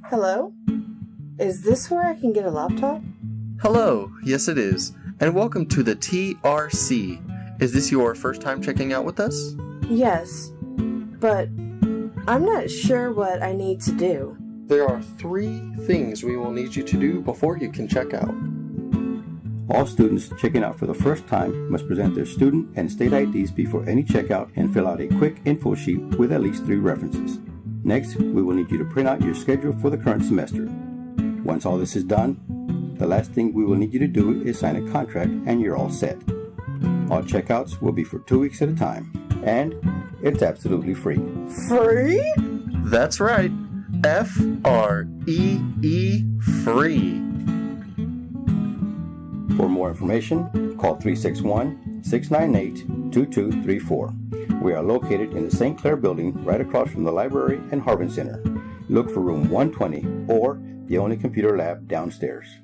Hello? Is this where I can get a laptop? Hello, yes it is, and welcome to the TRC. Is this your first time checking out with us? Yes, but I'm not sure what I need to do. There are 3 things we will need you to do before you can check out. All students checking out for the first time must present their student and state IDs before any checkout and fill out a quick info sheet with at least 3 references. Next, we will need you to print out your schedule for the current semester. Once all this is done, the last thing we will need you to do is sign a contract and you're all set. All checkouts will be for 2 weeks at a time, and it's absolutely free. Free? That's right, F-R-E-E, free. For more information, call 361-698-2234. We are located in the St. Clair building right across from the library and Harvin Center. Look for room 120 or the only computer lab downstairs.